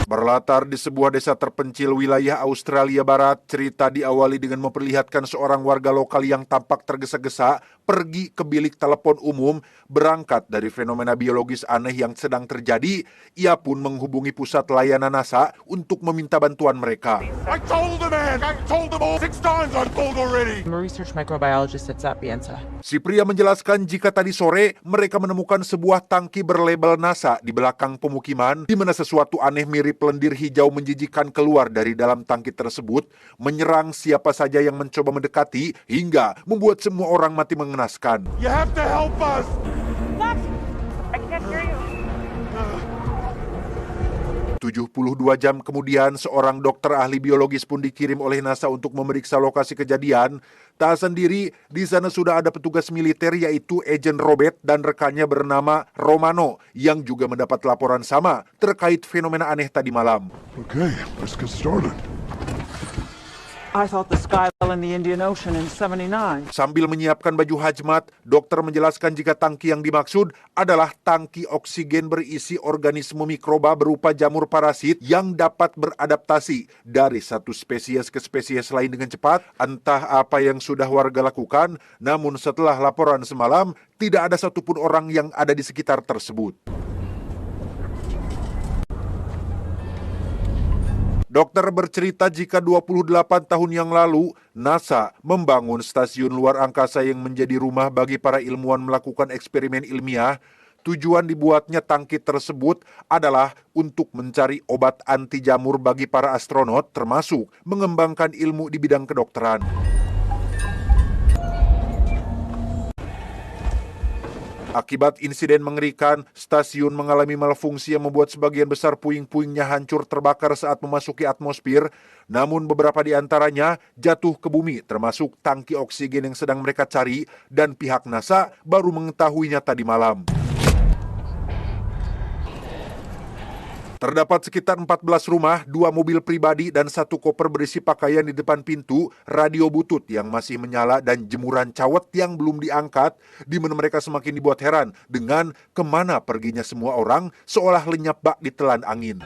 Berlatar di sebuah desa terpencil wilayah Australia Barat, cerita diawali dengan memperlihatkan seorang warga lokal yang tampak tergesa-gesa pergi ke bilik telepon umum. Berangkat dari fenomena biologis aneh yang sedang terjadi, ia pun menghubungi pusat layanan NASA untuk meminta bantuan mereka. I told the man! I told them all 6 times I've called already! I'm a research microbiologist at Sapienza. Si pria menjelaskan jika tadi sore mereka menemukan sebuah tangki berlabel NASA di belakang pemukiman, di mana sesuatu aneh mirip lendir hijau menjijikan keluar dari dalam tangki tersebut, menyerang siapa saja yang mencoba mendekati, hingga membuat semua orang mati mengenaskan. You have to help us! What? I can't hear you. 72 jam kemudian, seorang dokter ahli biologis pun dikirim oleh NASA untuk memeriksa lokasi kejadian. Tak sendiri, di sana sudah ada petugas militer yaitu Agent Robert dan rekannya bernama Romano yang juga mendapat laporan sama terkait fenomena aneh tadi malam. Okay, let's get started. I thought the sky fell in the Indian Ocean in 79. Sambil menyiapkan baju hazmat, dokter menjelaskan jika tangki yang dimaksud adalah tangki oksigen berisi organisme mikroba berupa jamur parasit yang dapat beradaptasi dari satu spesies ke spesies lain dengan cepat. Entah apa yang sudah warga lakukan, namun setelah laporan semalam, tidak ada satupun orang yang ada di sekitar tersebut. Dokter bercerita jika 28 tahun yang lalu, NASA membangun stasiun luar angkasa yang menjadi rumah bagi para ilmuwan melakukan eksperimen ilmiah. Tujuan dibuatnya tangki tersebut adalah untuk mencari obat anti jamur bagi para astronot, termasuk mengembangkan ilmu di bidang kedokteran. Akibat insiden mengerikan, stasiun mengalami malfungsi yang membuat sebagian besar puing-puingnya hancur terbakar saat memasuki atmosfer. Namun beberapa di antaranya jatuh ke bumi, termasuk tangki oksigen yang sedang mereka cari, dan pihak NASA baru mengetahuinya tadi malam. Terdapat sekitar 14 rumah, 2 mobil pribadi, dan 1 koper berisi pakaian di depan pintu, radio butut yang masih menyala, dan jemuran cawet yang belum diangkat, di mana mereka semakin dibuat heran dengan kemana perginya semua orang seolah lenyap bak ditelan angin.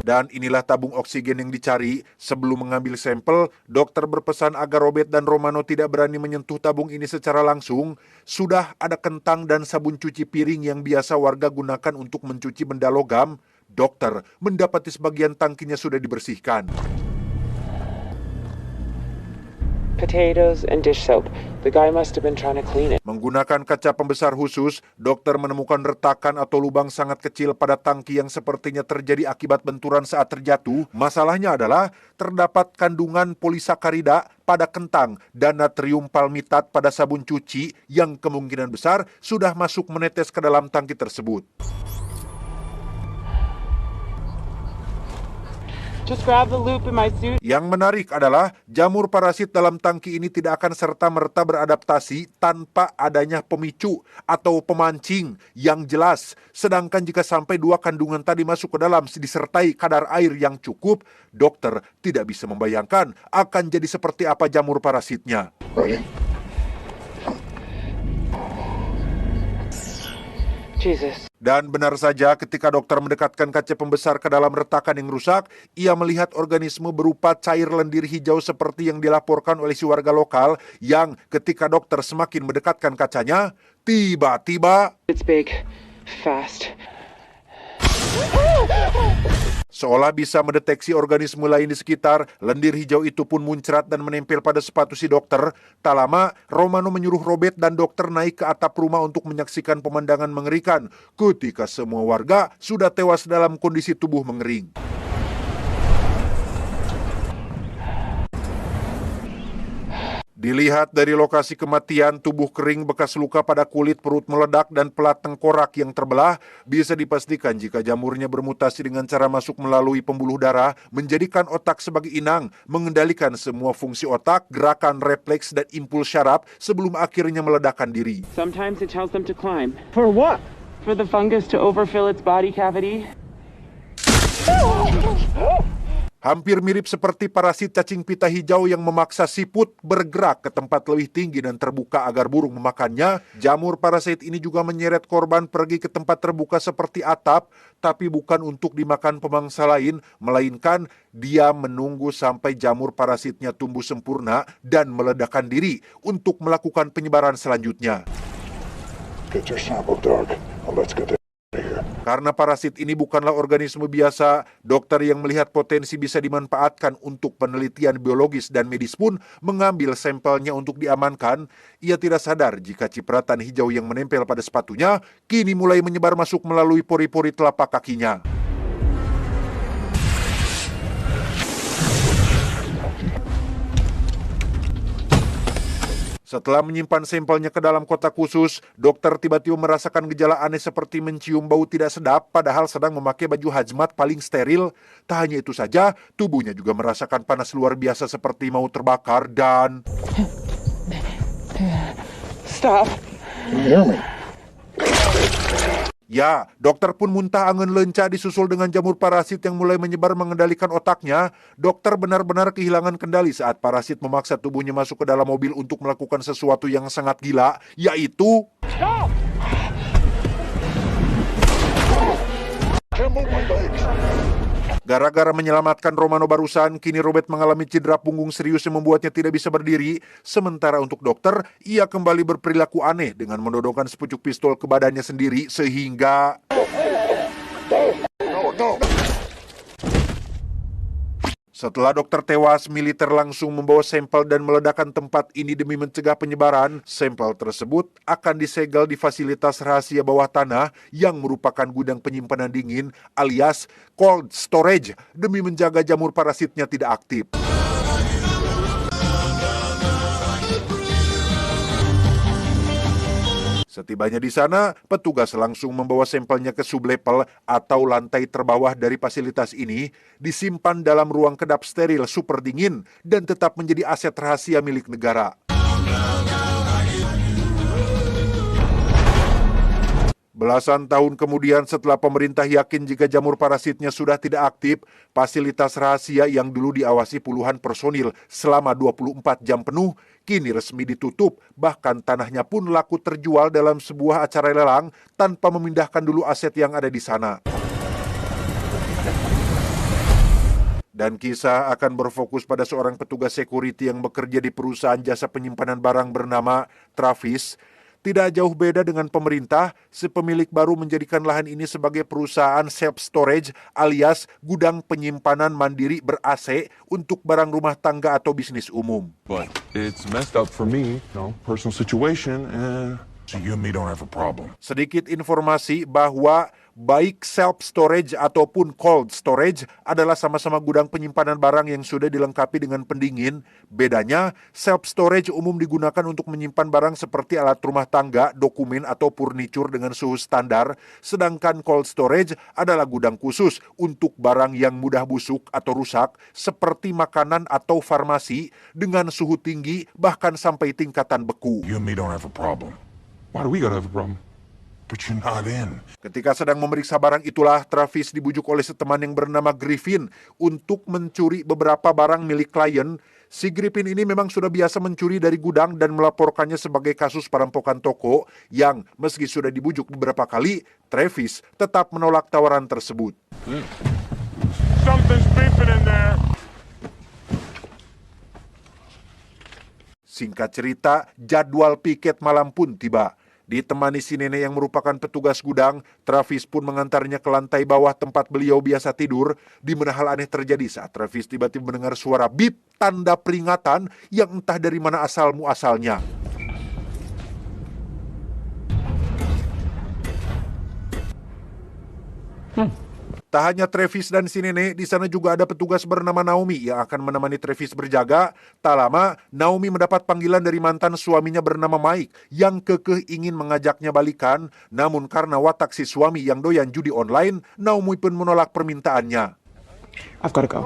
Dan inilah tabung oksigen yang dicari. Sebelum mengambil sampel, dokter berpesan agar Robert dan Romano tidak berani menyentuh tabung ini secara langsung. Sudah ada kentang dan sabun cuci piring yang biasa warga gunakan untuk mencuci benda logam. Dokter mendapati sebagian tangkinya sudah dibersihkan. Potatoes and dish soap. The guy must have been trying to clean it. Menggunakan kaca pembesar khusus, dokter menemukan retakan atau lubang sangat kecil pada tangki yang sepertinya terjadi akibat benturan saat terjatuh. Masalahnya adalah terdapat kandungan polisakarida pada kentang dan natrium palmitat pada sabun cuci yang kemungkinan besar sudah masuk menetes ke dalam tangki tersebut. Just grab the loop in my suit. Yang menarik adalah jamur parasit dalam tangki ini tidak akan serta-merta beradaptasi tanpa adanya pemicu atau pemancing yang jelas. Sedangkan jika sampai 2 kandungan tadi masuk ke dalam disertai kadar air yang cukup, dokter tidak bisa membayangkan akan jadi seperti apa jamur parasitnya. Jesus. Dan benar saja, ketika dokter mendekatkan kaca pembesar ke dalam retakan yang rusak, ia melihat organisme berupa cair lendir hijau seperti yang dilaporkan oleh si warga lokal, yang ketika dokter semakin mendekatkan kacanya, tiba-tiba It's big, fast. seolah bisa mendeteksi organisme lain di sekitar, lendir hijau itu pun muncrat dan menempel pada sepatu si dokter. Tak lama, Romano menyuruh Robert dan dokter naik ke atap rumah untuk menyaksikan pemandangan mengerikan ketika semua warga sudah tewas dalam kondisi tubuh mengering. Dilihat dari lokasi kematian, tubuh kering, bekas luka pada kulit, perut meledak, dan pelat tengkorak yang terbelah, bisa dipastikan jika jamurnya bermutasi dengan cara masuk melalui pembuluh darah, menjadikan otak sebagai inang, mengendalikan semua fungsi otak, gerakan refleks, dan impuls syaraf sebelum akhirnya meledakkan diri. Sometimes it tells them to climb. For what? For the fungus to overfill its body cavity. Hampir mirip seperti parasit cacing pita hijau yang memaksa siput bergerak ke tempat lebih tinggi dan terbuka agar burung memakannya, jamur parasit ini juga menyeret korban pergi ke tempat terbuka seperti atap, tapi bukan untuk dimakan pemangsa lain, melainkan dia menunggu sampai jamur parasitnya tumbuh sempurna dan meledakkan diri untuk melakukan penyebaran selanjutnya. Get your sample, Doug. Let's get out of here. Karena parasit ini bukanlah organisme biasa, dokter yang melihat potensi bisa dimanfaatkan untuk penelitian biologis dan medis pun mengambil sampelnya untuk diamankan. Ia tidak sadar jika cipratan hijau yang menempel pada sepatunya kini mulai menyebar masuk melalui pori-pori telapak kakinya. Setelah menyimpan sampelnya ke dalam kotak khusus, dokter tiba-tiba merasakan gejala aneh seperti mencium bau tidak sedap padahal sedang memakai baju hazmat paling steril. Tak hanya itu saja, tubuhnya juga merasakan panas luar biasa seperti mau terbakar dan... Stop. Can you hear me? Ya, dokter pun muntah angin lenca disusul dengan jamur parasit yang mulai menyebar mengendalikan otaknya. Dokter benar-benar kehilangan kendali saat parasit memaksa tubuhnya masuk ke dalam mobil untuk melakukan sesuatu yang sangat gila, yaitu... Stop! Can't move my legs. Gara-gara menyelamatkan Romano barusan, kini Robert mengalami cedera punggung serius yang membuatnya tidak bisa berdiri. Sementara untuk dokter, ia kembali berperilaku aneh dengan menodongkan sepucuk pistol ke badannya sendiri sehingga... No. Setelah dokter tewas, militer langsung membawa sampel dan meledakkan tempat ini demi mencegah penyebaran. Sampel tersebut akan disegel di fasilitas rahasia bawah tanah yang merupakan gudang penyimpanan dingin alias cold storage demi menjaga jamur parasitnya tidak aktif. Setibanya di sana, petugas langsung membawa sampelnya ke sublevel atau lantai terbawah dari fasilitas ini, disimpan dalam ruang kedap steril super dingin dan tetap menjadi aset rahasia milik negara. Belasan tahun kemudian setelah pemerintah yakin jika jamur parasitnya sudah tidak aktif, fasilitas rahasia yang dulu diawasi puluhan personil selama 24 jam penuh, kini resmi ditutup, bahkan tanahnya pun laku terjual dalam sebuah acara lelang tanpa memindahkan dulu aset yang ada di sana. Dan kisah akan berfokus pada seorang petugas security yang bekerja di perusahaan jasa penyimpanan barang bernama Travis. Tidak jauh beda dengan pemerintah, si pemilik baru menjadikan lahan ini sebagai perusahaan self-storage alias gudang penyimpanan mandiri ber-AC untuk barang rumah tangga atau bisnis umum. But it's messed up for me, personal situation, and so you and me don't have a problem. Sedikit informasi bahwa baik self-storage ataupun cold storage adalah sama-sama gudang penyimpanan barang yang sudah dilengkapi dengan pendingin. Bedanya, self-storage umum digunakan untuk menyimpan barang seperti alat rumah tangga, dokumen, atau furniture dengan suhu standar. Sedangkan cold storage adalah gudang khusus untuk barang yang mudah busuk atau rusak, seperti makanan atau farmasi, dengan suhu tinggi bahkan sampai tingkatan beku. You and me don't have a problem. Why do we gotta have a problem? But you're not in. Ketika sedang memeriksa barang itulah Travis dibujuk oleh seteman yang bernama Griffin untuk mencuri beberapa barang milik klien. Si Griffin ini memang sudah biasa mencuri dari gudang dan melaporkannya sebagai kasus perampokan toko yang meski sudah dibujuk beberapa kali, Travis tetap menolak tawaran tersebut. Something's beeping in there. Singkat cerita, jadwal piket malam pun tiba. Ditemani si nenek yang merupakan petugas gudang, Travis pun mengantarnya ke lantai bawah tempat beliau biasa tidur, di mana hal aneh terjadi saat Travis tiba-tiba mendengar suara bip, tanda peringatan yang entah dari mana asalnya. Tak hanya Travis dan si nenek, di sana juga ada petugas bernama Naomi yang akan menemani Travis berjaga. Tak lama, Naomi mendapat panggilan dari mantan suaminya bernama Mike yang kekeh ingin mengajaknya balikan. Namun karena watak si suami yang doyan judi online, Naomi pun menolak permintaannya. I've got to go.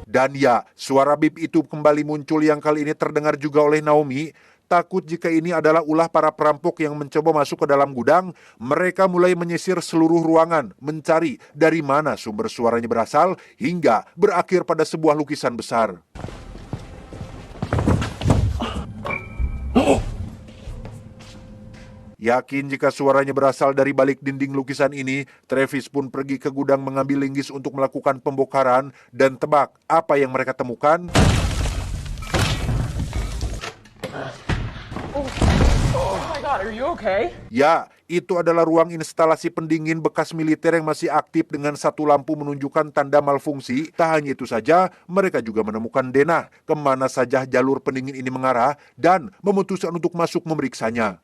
Dan ya, suara bip itu kembali muncul yang kali ini terdengar juga oleh Naomi. Takut jika ini adalah ulah para perampok yang mencoba masuk ke dalam gudang, mereka mulai menyisir seluruh ruangan, mencari dari mana sumber suaranya berasal, hingga berakhir pada sebuah lukisan besar. Yakin jika suaranya berasal dari balik dinding lukisan ini, Travis pun pergi ke gudang mengambil linggis untuk melakukan pembongkaran, dan tebak apa yang mereka temukan? Oh my God, are you okay? Ya, itu adalah ruang instalasi pendingin bekas militer yang masih aktif dengan satu lampu menunjukkan tanda malfungsi. Tak hanya itu saja, mereka juga menemukan denah kemana saja jalur pendingin ini mengarah dan memutuskan untuk masuk memeriksanya.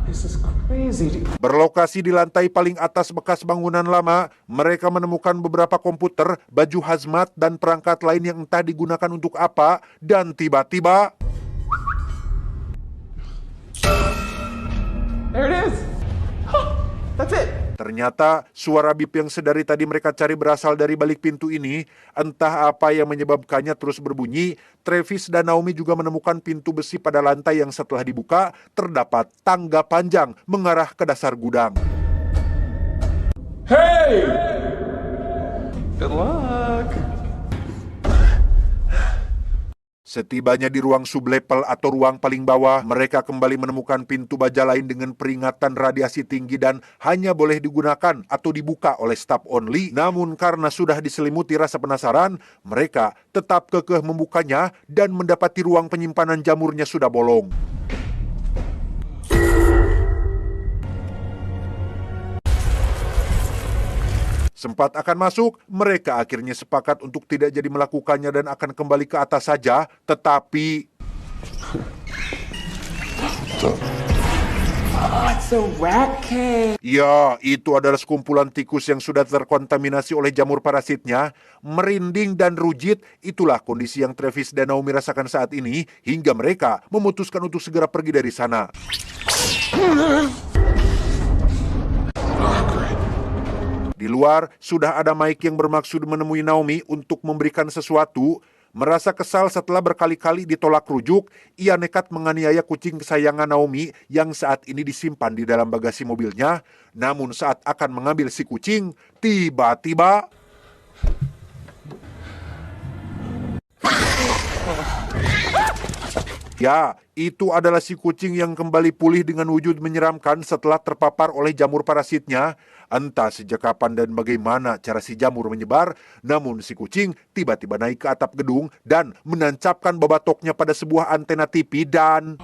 This is crazy. Berlokasi di lantai paling atas bekas bangunan lama, mereka menemukan beberapa komputer, baju hazmat, dan perangkat lain yang entah digunakan untuk apa, dan tiba-tiba... There it is. That's it. Ternyata suara bip yang sedari tadi mereka cari berasal dari balik pintu ini. Entah apa yang menyebabkannya terus berbunyi. Travis dan Naomi juga menemukan pintu besi pada lantai yang setelah dibuka terdapat tangga panjang mengarah ke dasar gudang. Hey! Good luck. Setibanya di ruang sublevel atau ruang paling bawah, mereka kembali menemukan pintu baja lain dengan peringatan radiasi tinggi dan hanya boleh digunakan atau dibuka oleh staff only. Namun karena sudah diselimuti rasa penasaran, mereka tetap kekeh membukanya dan mendapati ruang penyimpanan jamurnya sudah bolong. Sempat akan masuk, mereka akhirnya sepakat untuk tidak jadi melakukannya dan akan kembali ke atas saja, tetapi... Oh, it's a rat cave. Ya, itu adalah sekumpulan tikus yang sudah terkontaminasi oleh jamur parasitnya. Merinding dan rujit, itulah kondisi yang Travis dan Naomi rasakan saat ini, hingga mereka memutuskan untuk segera pergi dari sana. Di luar, sudah ada Mike yang bermaksud menemui Naomi untuk memberikan sesuatu. Merasa kesal setelah berkali-kali ditolak rujuk, ia nekat menganiaya kucing kesayangan Naomi yang saat ini disimpan di dalam bagasi mobilnya. Namun saat akan mengambil si kucing, tiba-tiba... Ya, itu adalah si kucing yang kembali pulih dengan wujud menyeramkan setelah terpapar oleh jamur parasitnya. Entah sejak kapan dan bagaimana cara si jamur menyebar, namun si kucing tiba-tiba naik ke atap gedung dan menancapkan babatoknya pada sebuah antena TV dan...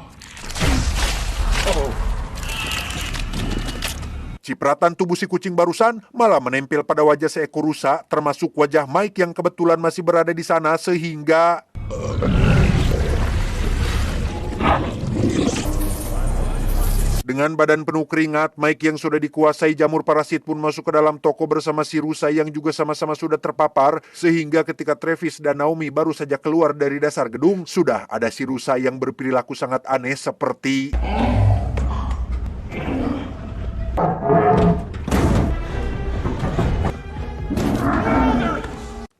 Cipratan tubuh si kucing barusan malah menempel pada wajah seekor rusa, termasuk wajah Mike yang kebetulan masih berada di sana sehingga... Dengan badan penuh keringat, Mike yang sudah dikuasai jamur parasit pun masuk ke dalam toko bersama si rusa yang juga sama-sama sudah terpapar, sehingga ketika Travis dan Naomi baru saja keluar dari dasar gedung, sudah ada si rusa yang berperilaku sangat aneh seperti...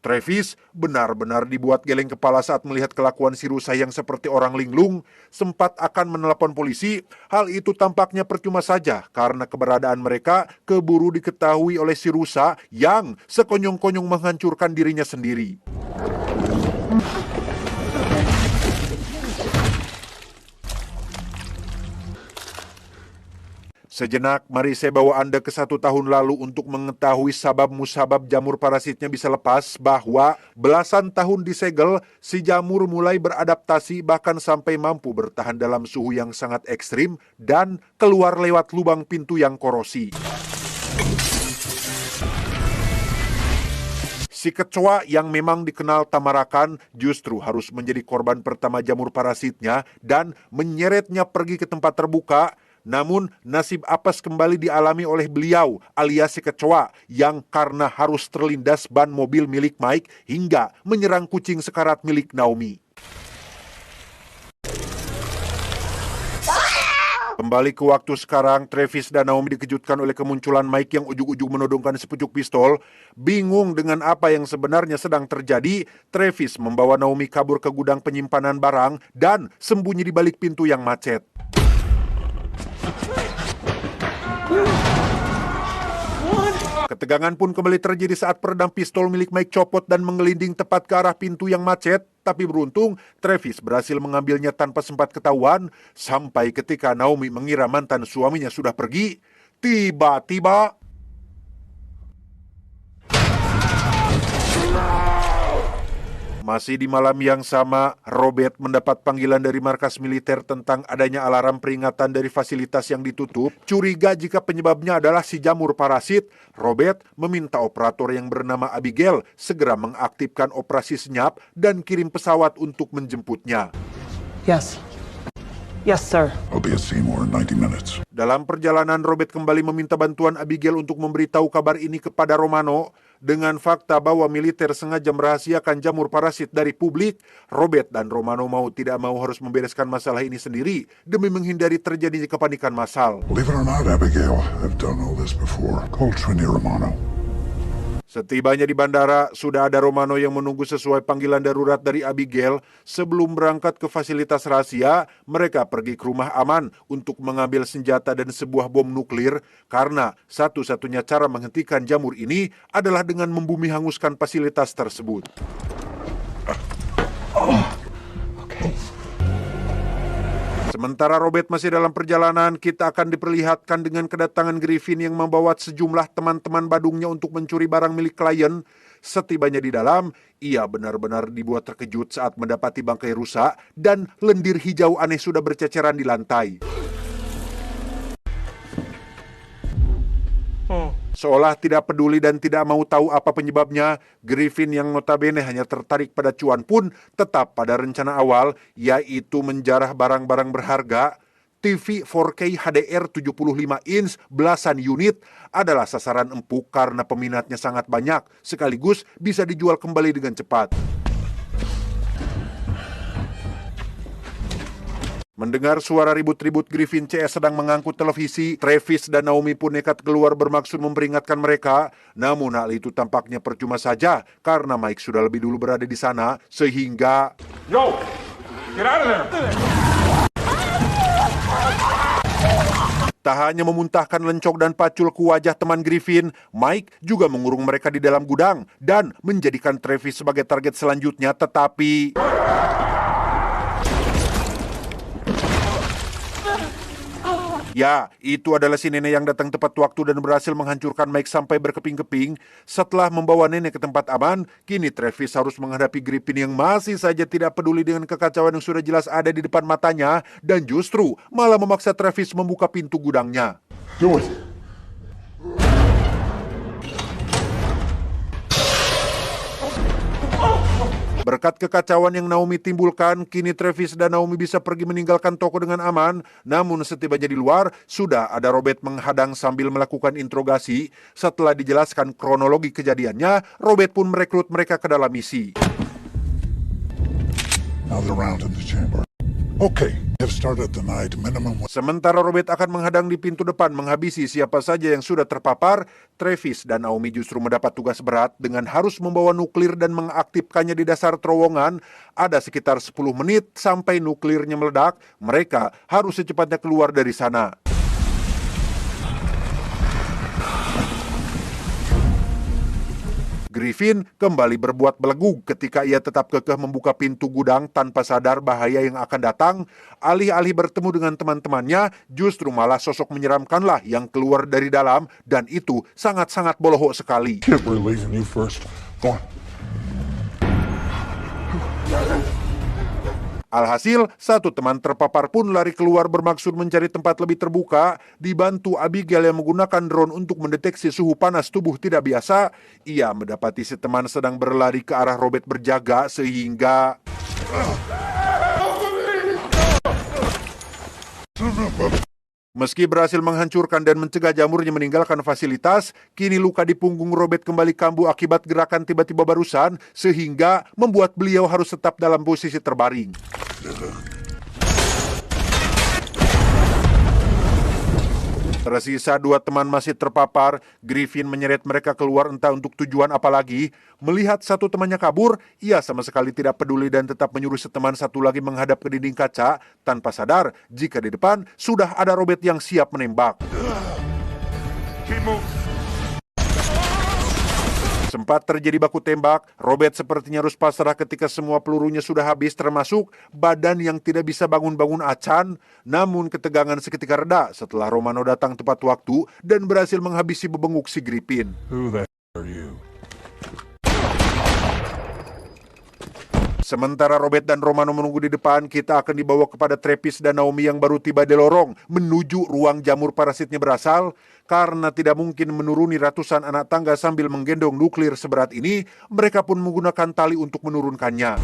Travis benar-benar dibuat geleng kepala saat melihat kelakuan si rusa yang seperti orang linglung. Sempat akan menelepon polisi. Hal itu tampaknya percuma saja karena keberadaan mereka keburu diketahui oleh si rusa yang sekonyong-konyong menghancurkan dirinya sendiri. Sejenak, mari saya bawa Anda ke 1 tahun lalu untuk mengetahui sabab-musabab jamur parasitnya bisa lepas, bahwa belasan tahun disegel, si jamur mulai beradaptasi bahkan sampai mampu bertahan dalam suhu yang sangat ekstrim dan keluar lewat lubang pintu yang korosi. Si kecoa yang memang dikenal tamarakan justru harus menjadi korban pertama jamur parasitnya dan menyeretnya pergi ke tempat terbuka. Namun nasib apes kembali dialami oleh beliau alias si kecoa yang karena harus terlindas ban mobil milik Mike hingga menyerang kucing sekarat milik Naomi. Kembali ke waktu sekarang, Travis dan Naomi dikejutkan oleh kemunculan Mike yang ujung-ujung menodongkan sepucuk pistol. Bingung dengan apa yang sebenarnya sedang terjadi, Travis membawa Naomi kabur ke gudang penyimpanan barang dan sembunyi di balik pintu yang macet. Ketegangan pun kembali terjadi saat peredam pistol milik Mike copot dan menggelinding tepat ke arah pintu yang macet. Tapi beruntung, Travis berhasil mengambilnya tanpa sempat ketahuan. Sampai ketika Naomi mengira mantan suaminya sudah pergi, tiba-tiba masih di malam yang sama, Robert mendapat panggilan dari markas militer tentang adanya alarm peringatan dari fasilitas yang ditutup. Curiga jika penyebabnya adalah si jamur parasit, Robert meminta operator yang bernama Abigail segera mengaktifkan operasi senyap dan kirim pesawat untuk menjemputnya. Yes. Yes, sir. I'll be at Seymour in 90 minutes. Dalam perjalanan, Robert kembali meminta bantuan Abigail untuk memberitahu kabar ini kepada Romano. Dengan fakta bahwa militer sengaja merahasiakan jamur parasit dari publik, Robert dan Romano mau tidak mau harus membereskan masalah ini sendiri demi menghindari terjadinya kepanikan massal. Believe it or not, Abigail, I've done all this before. Call Trini Romano. Setibanya di bandara, sudah ada Romano yang menunggu sesuai panggilan darurat dari Abigail. Sebelum berangkat ke fasilitas rahasia, mereka pergi ke rumah aman untuk mengambil senjata dan sebuah bom nuklir, karena satu-satunya cara menghentikan jamur ini adalah dengan membumi hanguskan fasilitas tersebut. Sementara Robert masih dalam perjalanan, kita akan diperlihatkan dengan kedatangan Griffin yang membawa sejumlah teman-teman badungnya untuk mencuri barang milik klien. Setibanya di dalam, ia benar-benar dibuat terkejut saat mendapati bangkai rusak dan lendir hijau aneh sudah berceceran di lantai. Seolah tidak peduli dan tidak mau tahu apa penyebabnya, Griffin yang notabene hanya tertarik pada cuan pun tetap pada rencana awal, yaitu menjarah barang-barang berharga. TV 4K HDR 75 inch belasan unit adalah sasaran empuk karena peminatnya sangat banyak, sekaligus bisa dijual kembali dengan cepat. Mendengar suara ribut-ribut, Griffin CS sedang mengangkut televisi. Travis dan Naomi pun nekat keluar bermaksud memperingatkan mereka. Namun hal itu tampaknya percuma saja karena Mike sudah lebih dulu berada di sana, sehingga Yo! Get out of there! tak hanya memuntahkan lencok dan pacul ke wajah teman Griffin, Mike juga mengurung mereka di dalam gudang dan menjadikan Travis sebagai target selanjutnya, tetapi ya, itu adalah si nenek yang datang tepat waktu dan berhasil menghancurkan Mike sampai berkeping-keping. Setelah membawa nenek ke tempat aman, kini Travis harus menghadapi Griffin yang masih saja tidak peduli dengan kekacauan yang sudah jelas ada di depan matanya dan justru malah memaksa Travis membuka pintu gudangnya. Do it! Berkat kekacauan yang Naomi timbulkan, kini Travis dan Naomi bisa pergi meninggalkan toko dengan aman. Namun setibanya di luar, sudah ada Robert menghadang sambil melakukan interogasi. Setelah dijelaskan kronologi kejadiannya, Robert pun merekrut mereka ke dalam misi. Another round in the chamber. Okay, have started the night minimum. Sementara Robert akan menghadang di pintu depan menghabisi siapa saja yang sudah terpapar, Travis dan Naomi justru mendapat tugas berat dengan harus membawa nuklir dan mengaktifkannya di dasar terowongan. Ada sekitar 10 menit sampai nuklirnya meledak, mereka harus secepatnya keluar dari sana. Griffin kembali berbuat belegu ketika ia tetap kekeh membuka pintu gudang tanpa sadar bahaya yang akan datang. Alih-alih bertemu dengan teman-temannya, justru malah sosok menyeramkanlah yang keluar dari dalam, dan itu sangat-sangat bolohok sekali. Kid, we're leaving you first. Go on. Alhasil, satu teman terpapar pun lari keluar bermaksud mencari tempat lebih terbuka. Dibantu Abigail yang menggunakan drone untuk mendeteksi suhu panas tubuh tidak biasa, ia mendapati si teman sedang berlari ke arah Robert berjaga sehingga meski berhasil menghancurkan dan mencegah jamurnya meninggalkan fasilitas, kini luka di punggung Robert kembali kambuh akibat gerakan tiba-tiba barusan, sehingga membuat beliau harus tetap dalam posisi terbaring. Tersisa 2 teman masih terpapar. Griffin menyeret mereka keluar entah untuk tujuan apa lagi. Melihat satu temannya kabur, ia sama sekali tidak peduli dan tetap menyuruh seteman satu lagi menghadap ke dinding kaca tanpa sadar jika di depan sudah ada Robert yang siap menembak. Sempat terjadi baku tembak, Robert sepertinya harus pasrah ketika semua pelurunya sudah habis termasuk badan yang tidak bisa bangun-bangun acan. Namun ketegangan seketika reda setelah Romano datang tepat waktu dan berhasil menghabisi bebenguk si Griffin. Who the hell are you? Sementara Robert dan Romano menunggu di depan, kita akan dibawa kepada Travis dan Naomi yang baru tiba di lorong menuju ruang jamur parasitnya berasal. Karena tidak mungkin menuruni ratusan anak tangga sambil menggendong nuklir seberat ini, mereka pun menggunakan tali untuk menurunkannya.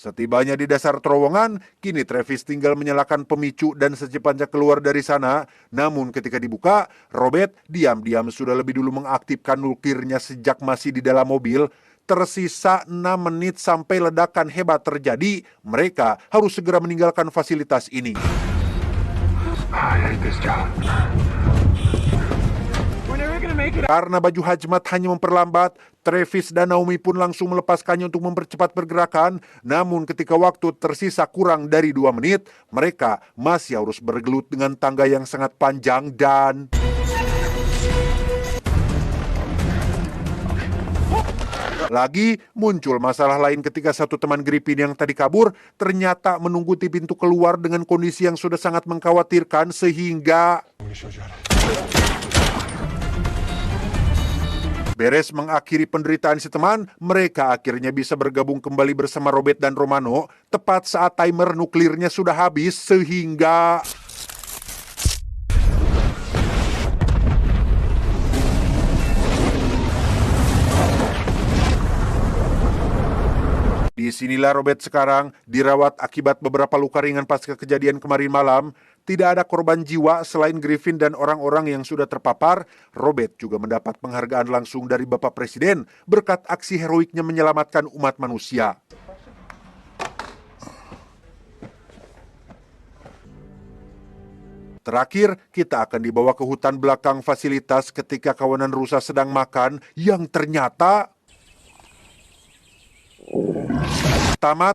Setibanya di dasar terowongan, kini Travis tinggal menyalakan pemicu dan secepatnya keluar dari sana. Namun ketika dibuka, Robert diam-diam sudah lebih dulu mengaktifkan nuklirnya sejak masih di dalam mobil. Tersisa 6 menit sampai ledakan hebat terjadi, mereka harus segera meninggalkan fasilitas ini. Karena baju hajmat hanya memperlambat, Travis dan Naomi pun langsung melepaskannya untuk mempercepat pergerakan. Namun ketika waktu tersisa kurang dari 2 menit, mereka masih harus bergelut dengan tangga yang sangat panjang dan... Lagi muncul masalah lain ketika satu teman Griffin yang tadi kabur ternyata menunggu di pintu keluar dengan kondisi yang sudah sangat mengkhawatirkan sehingga... Beres mengakhiri penderitaan si teman, mereka akhirnya bisa bergabung kembali bersama Robert dan Romano tepat saat timer nuklirnya sudah habis sehingga... Disinilah Robert sekarang dirawat akibat beberapa luka ringan pasca kejadian kemarin malam. Tidak ada korban jiwa selain Griffin dan orang-orang yang sudah terpapar. Robert juga mendapat penghargaan langsung dari Bapak Presiden berkat aksi heroiknya menyelamatkan umat manusia. Terakhir, kita akan dibawa ke hutan belakang fasilitas ketika kawanan rusa sedang makan yang ternyata tamat